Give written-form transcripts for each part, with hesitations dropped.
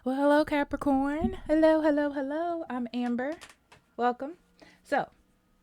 Well, hello, Capricorn. Hello, hello, hello. I'm Amber. Welcome. So,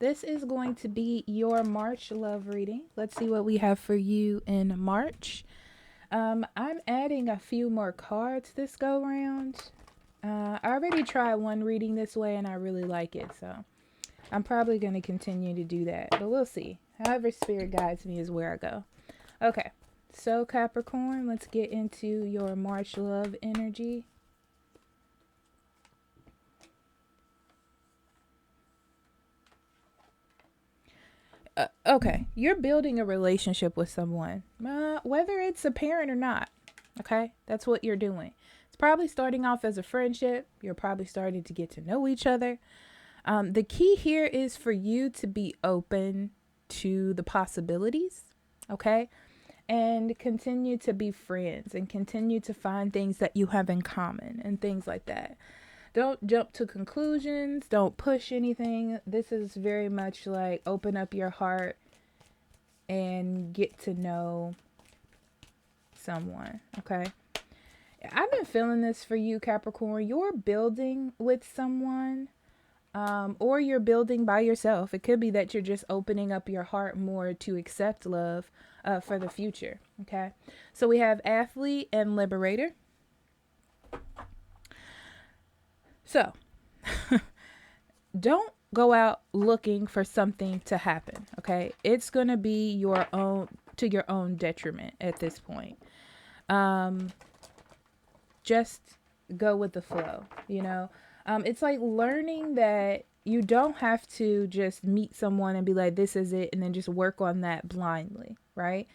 this is going to be your March love reading. Let's see what we have for you in March. I'm adding a few more cards this go round. I already tried one reading this way and I really like it, so I'm probably going to continue to do that, but we'll see. However, Spirit guides me is where I go. Okay, so Capricorn, let's get into your March love energy. Okay, you're building a relationship with someone, whether it's a parent or not. Okay, that's what you're doing. It's probably starting off as a friendship. You're probably starting to get to know each other. The key here is for you to be open to the possibilities, okay? And continue to be friends and continue to find things that you have in common and things like that. Don't jump to conclusions. Don't push anything. This is very much like open up your heart and get to know someone. Okay. I've been feeling this for you, Capricorn. You're building with someone, or you're building by yourself. It could be that you're just opening up your heart more to accept love for the future. Okay. So we have athlete and liberator. So don't go out looking for something to happen. Okay. It's going to be your own, to your own detriment at this point. Just go with the flow, you know? It's like learning that you don't have to just meet someone and be like, this is it, and then just work on that blindly, right?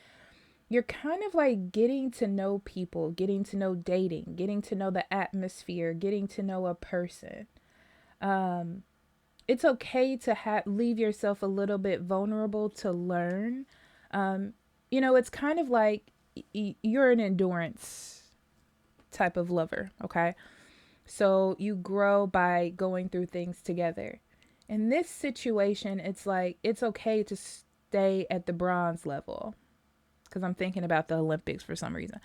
You're kind of like getting to know people, getting to know dating, getting to know the atmosphere, getting to know a person. It's okay to leave yourself a little bit vulnerable to learn. It's kind of like you're an endurance type of lover, okay? So you grow by going through things together. In this situation, it's like it's okay to stay at the bronze level, because I'm thinking about the Olympics for some reason.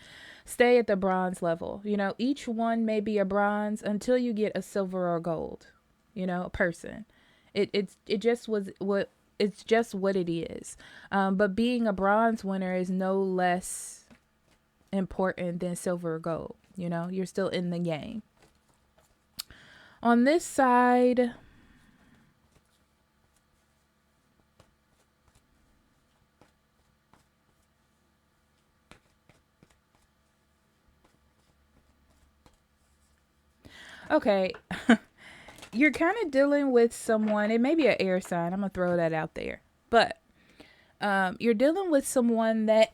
Stay at the bronze level. Each one may be a bronze until you get a silver or gold, a person. It just was what it's just what it is. But being a bronze winner is no less important than silver or gold. You're still in the game. On this side, okay, you're kind of dealing with someone. It may be an air sign. I'm gonna throw that out there, but you're dealing with someone that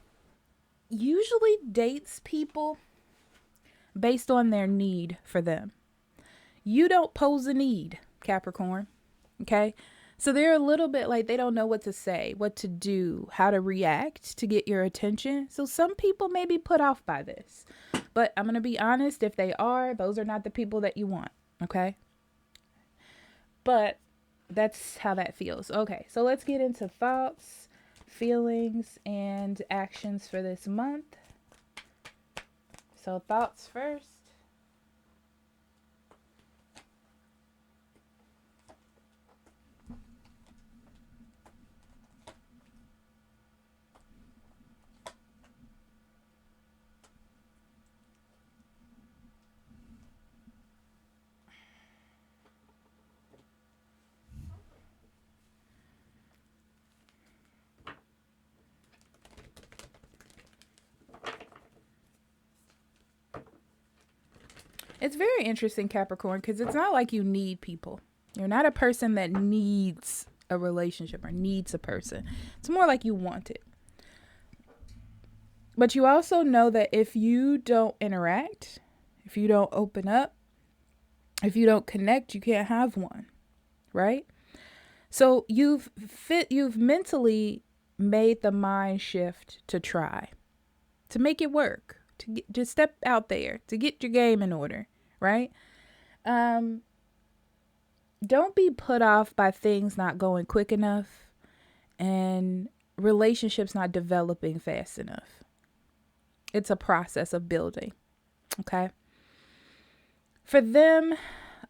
usually dates people based on their need for them. You don't pose a need, Capricorn. Okay. So they're a little bit like they don't know what to say, what to do, how to react to get your attention. So some people may be put off by this. But I'm going to be honest, if they are, those are not the people that you want. Okay. But that's how that feels. Okay. So let's get into thoughts, feelings, and actions for this month. So thoughts first. It's very interesting, Capricorn, because it's not like you need people. You're not a person that needs a relationship or needs a person. It's more like you want it. But you also know that if you don't interact, if you don't open up, if you don't connect, you can't have one, right? So you've mentally made the mind shift to try, to make it work, to step out there, to get your game in order, right? Um, don't be put off by things not going quick enough and relationships not developing fast enough. It's a process of building, okay? For them,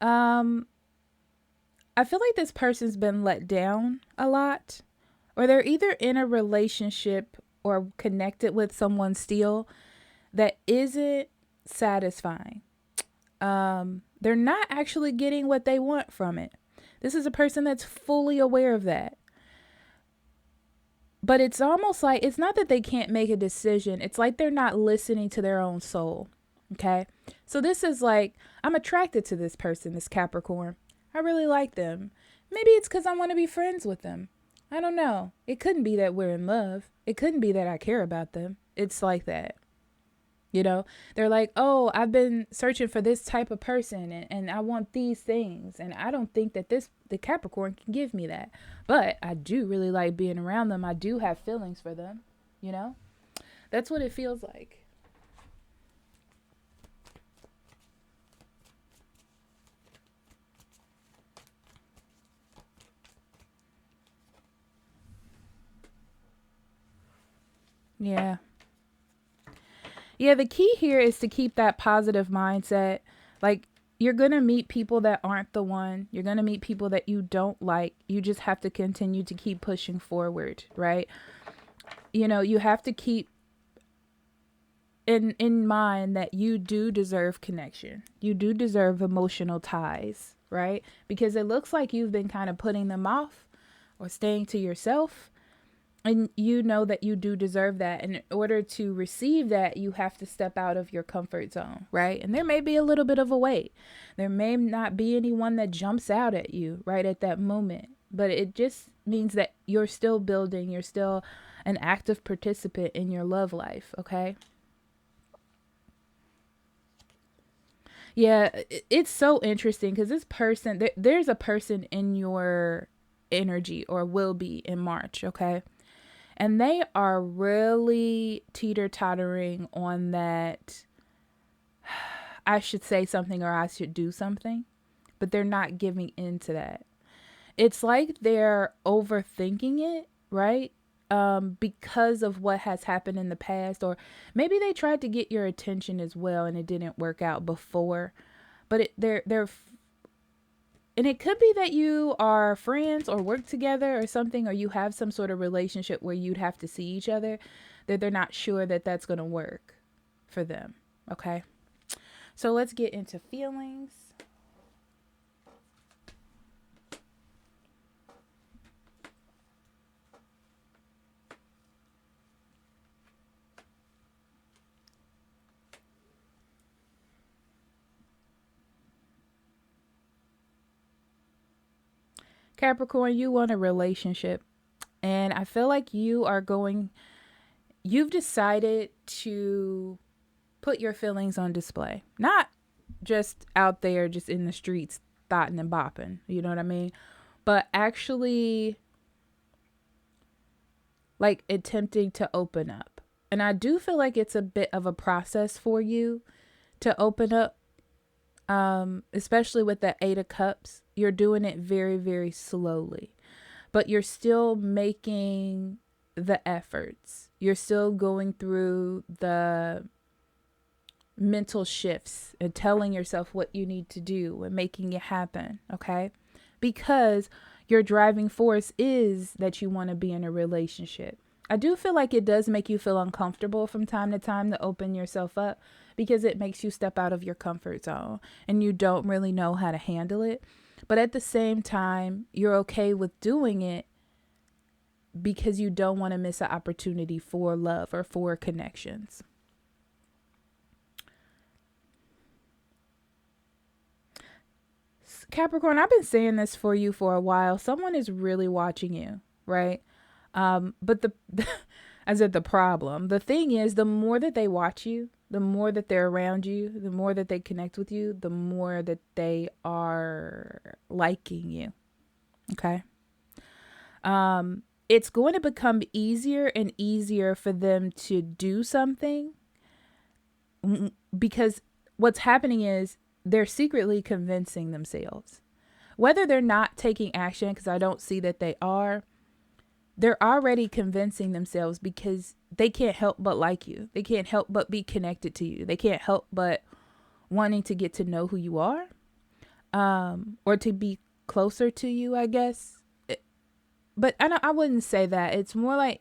I feel like this person's been let down a lot, or they're either in a relationship or connected with someone still that isn't satisfying. They're not actually getting what they want from it. This is a person that's fully aware of that. But it's almost like, it's not that they can't make a decision. It's like they're not listening to their own soul. Okay. So this is like, I'm attracted to this person, this Capricorn. I really like them. Maybe it's because I want to be friends with them. I don't know. It couldn't be that we're in love. It couldn't be that I care about them. It's like that. You know, they're like, oh, I've been searching for this type of person and I want these things. And I don't think that the Capricorn can give me that. But I do really like being around them. I do have feelings for them. You know, that's what it feels like. Yeah. Yeah, the key here is to keep that positive mindset. Like, you're going to meet people that aren't the one. You're going to meet people that you don't like. You just have to continue to keep pushing forward, right? You know, you have to keep in mind that you do deserve connection. You do deserve emotional ties, right? Because it looks like you've been kind of putting them off or staying to yourself. And you know that you do deserve that. And in order to receive that, you have to step out of your comfort zone, right? And there may be a little bit of a wait. There may not be anyone that jumps out at you right at that moment. But it just means that you're still building. You're still an active participant in your love life, okay? Yeah, it's so interesting because this person, there's a person in your energy or will be in March, okay? And they are really teeter-tottering on that I should say something or I should do something, but they're not giving in to that. It's like they're overthinking it, right? Because of what has happened in the past, or maybe they tried to get your attention as well and it didn't work out before. But they're and it could be that you are friends or work together or something, or you have some sort of relationship where you'd have to see each other, that they're not sure that that's going to work for them. Okay. So let's get into feelings. Capricorn, you want a relationship. And I feel like you've decided to put your feelings on display. Not just out there, just in the streets, thotting and bopping. You know what I mean? But actually, like, attempting to open up. And I do feel like it's a bit of a process for you to open up, especially with the Eight of Cups. You're doing it very, very slowly, but you're still making the efforts. You're still going through the mental shifts and telling yourself what you need to do and making it happen, okay? Because your driving force is that you want to be in a relationship. I do feel like it does make you feel uncomfortable from time to time to open yourself up, because it makes you step out of your comfort zone and you don't really know how to handle it. But at the same time, you're okay with doing it because you don't want to miss an opportunity for love or for connections. Capricorn, I've been saying this for you for a while. Someone is really watching you, right? But I said the problem. The thing is, the more that they watch you, the more that they're around you, the more that they connect with you, the more that they are liking you. Okay. It's going to become easier and easier for them to do something, because what's happening is they're secretly convincing themselves, whether they're not taking action, because I don't see that they are. They're already convincing themselves because they can't help but like you. They can't help but be connected to you. They can't help but wanting to get to know who you are, or to be closer to you, I guess. But I wouldn't say that. It's more like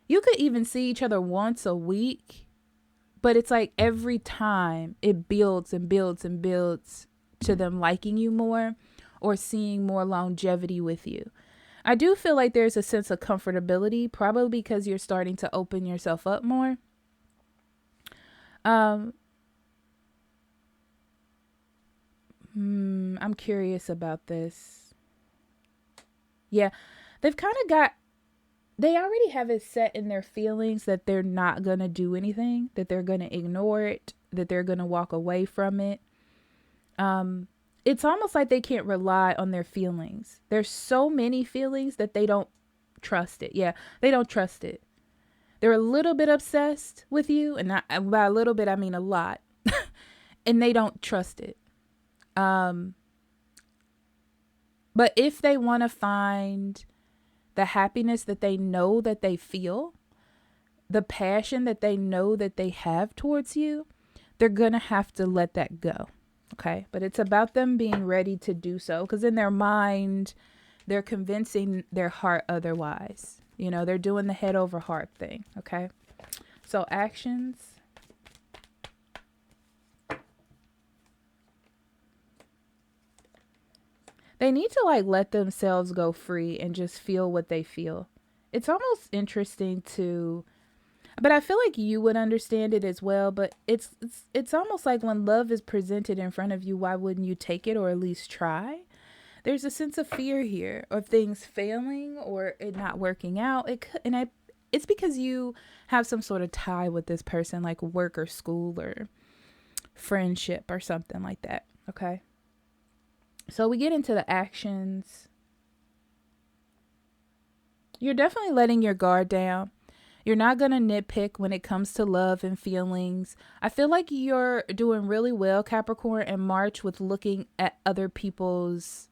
you could even see each other once a week, but it's like every time it builds and builds and builds to them liking you more or seeing more longevity with you. I do feel like there's a sense of comfortability, probably because you're starting to open yourself up more. I'm curious about this. Yeah, they've kind of they already have it set in their feelings that they're not going to do anything, that they're going to ignore it, that they're going to walk away from it. It's almost like they can't rely on their feelings. There's so many feelings that they don't trust it. Yeah, they don't trust it. They're a little bit obsessed with you, and by a little bit, I mean a lot. And they don't trust it. But if they want to find the happiness that they know that they feel, the passion that they know that they have towards you, they're going to have to let that go. Okay. But it's about them being ready to do so, because in their mind, they're convincing their heart otherwise. You know, they're doing the head over heart thing. Okay. So actions. They need to like let themselves go free and just feel what they feel. It's almost interesting but I feel like you would understand it as well. But it's almost like when love is presented in front of you, why wouldn't you take it or at least try? There's a sense of fear here of things failing or it not working out. It's because you have some sort of tie with this person, like work or school or friendship or something like that. Okay. So we get into the actions. You're definitely letting your guard down. You're not going to nitpick when it comes to love and feelings. I feel like you're doing really well, Capricorn, in March with looking at other people's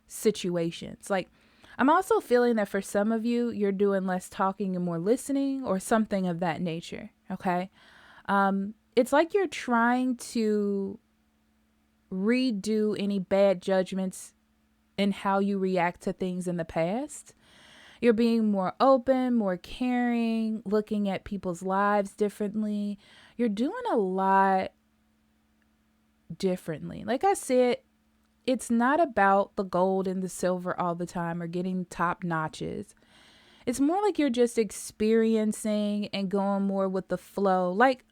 situations. Like, I'm also feeling that for some of you, you're doing less talking and more listening or something of that nature. Okay. It's like you're trying to redo any bad judgments in how you react to things in the past. You're being more open, more caring, looking at people's lives differently. You're doing a lot differently. Like I said, it's not about the gold and the silver all the time or getting top notches. It's more like you're just experiencing and going more with the flow, like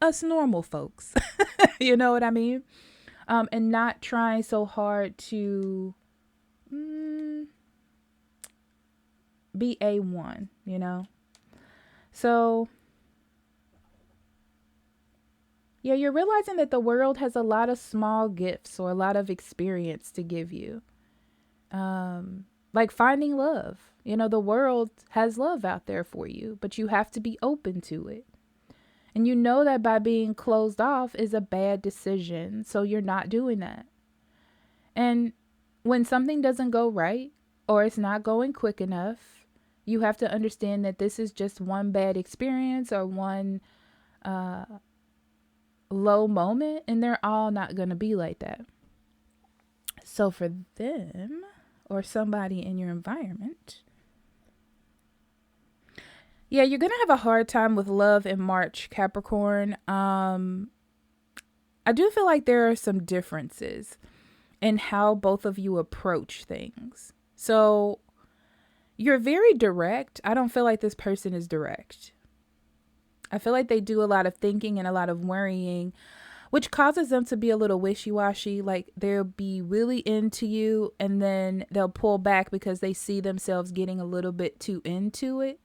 us normal folks. You know what I mean? And not trying so hard to be A1, you know? So, yeah, you're realizing that the world has a lot of small gifts or a lot of experience to give you. Like finding love. You know, the world has love out there for you, but you have to be open to it. And you know that by being closed off is a bad decision. So you're not doing that. And when something doesn't go right or it's not going quick enough, you have to understand that this is just one bad experience or one low moment, and they're all not going to be like that. So for them or somebody in your environment, yeah, you're going to have a hard time with love in March, Capricorn. I do feel like there are some differences in how both of you approach things. So you're very direct. I don't feel like this person is direct. I feel like they do a lot of thinking and a lot of worrying, which causes them to be a little wishy-washy. Like they'll be really into you and then they'll pull back because they see themselves getting a little bit too into it.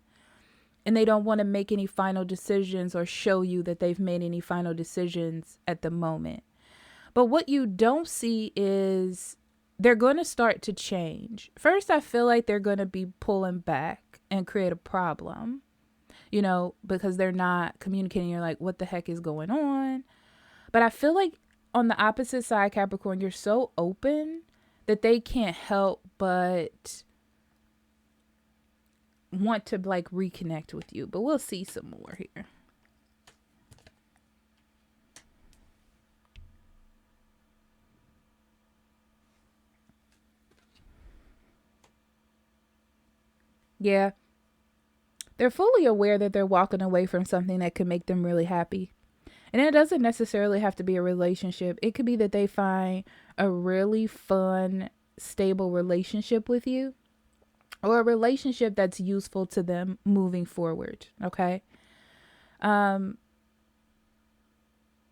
And they don't want to make any final decisions or show you that they've made any final decisions at the moment. But what you don't see is they're going to start to change. First, I feel like they're going to be pulling back and create a problem, you know, because they're not communicating. You're like, what the heck is going on? But I feel like on the opposite side, Capricorn, you're so open that they can't help but want to like reconnect with you. But we'll see some more here. Yeah. They're fully aware that they're walking away from something that could make them really happy. And it doesn't necessarily have to be a relationship. It could be that they find a really fun, stable relationship with you, or a relationship that's useful to them moving forward. Okay. Um,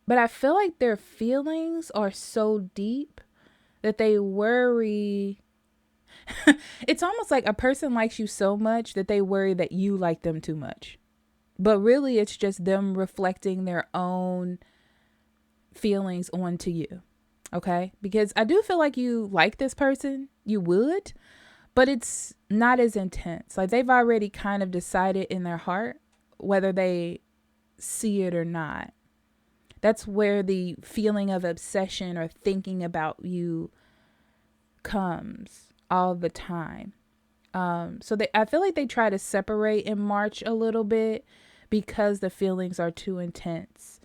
but I feel like their feelings are so deep that they worry. It's almost like a person likes you so much that they worry that you like them too much. But really, it's just them reflecting their own feelings onto you. Okay? Because I do feel like you like this person. You would. But it's not as intense. Like, they've already kind of decided in their heart whether they see it or not. That's where the feeling of obsession or thinking about you comes all the time. I feel like they try to separate in March a little bit because the feelings are too intense.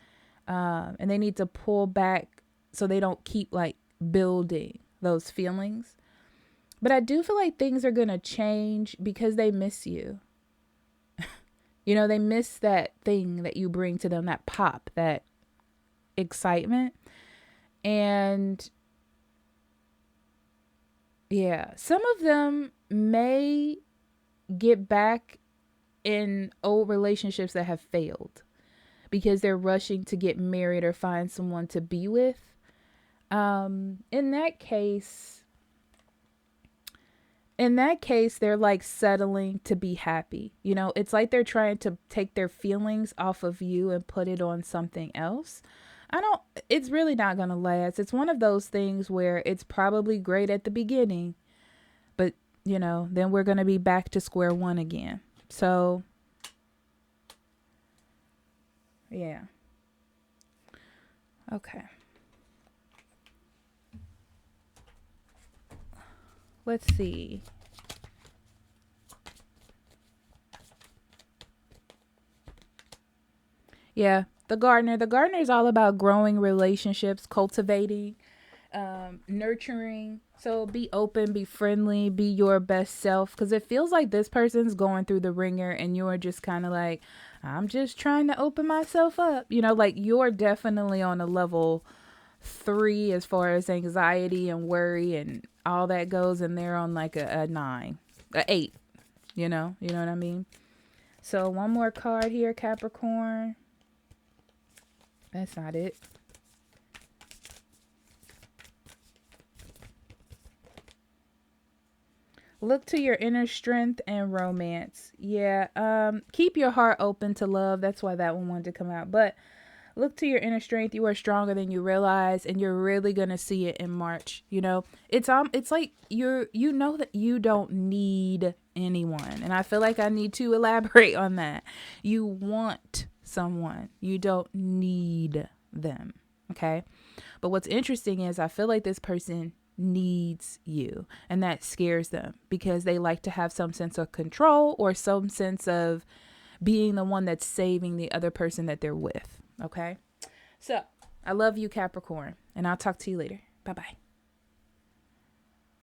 And they need to pull back so they don't keep like building those feelings. But I do feel like things are going to change because they miss you. You know, they miss that thing that you bring to them, that pop, that excitement. And yeah, some of them may get back in old relationships that have failed because they're rushing to get married or find someone to be with. In that case, they're like settling to be happy. You know, it's like they're trying to take their feelings off of you and put it on something else. It's really not going to last. It's one of those things where it's probably great at the beginning, but you know, then we're going to be back to square one again. So, yeah. Okay. Let's see. Yeah, the gardener. The gardener is all about growing relationships, cultivating, nurturing. So be open, be friendly, be your best self. Because it feels like this person's going through the ringer and you're just kind of like, I'm just trying to open myself up. You know, like you're definitely on a level 3 as far as anxiety and worry and all that goes. And they're on like a 9, a 8. You know what I mean? So one more card here, Capricorn. That's not it. Look to your inner strength and romance. Yeah. Keep your heart open to love. That's why that one wanted to come out. But look to your inner strength. You are stronger than you realize, and you're really gonna see it in March. You know, it's like you know that you don't need anyone, and I feel like I need to elaborate on that. You want someone. You don't need them. Okay. But what's interesting is I feel like this person needs you, and that scares them because they like to have some sense of control or some sense of being the one that's saving the other person that they're with. Okay. So I love you, Capricorn, and I'll talk to you later. Bye-bye.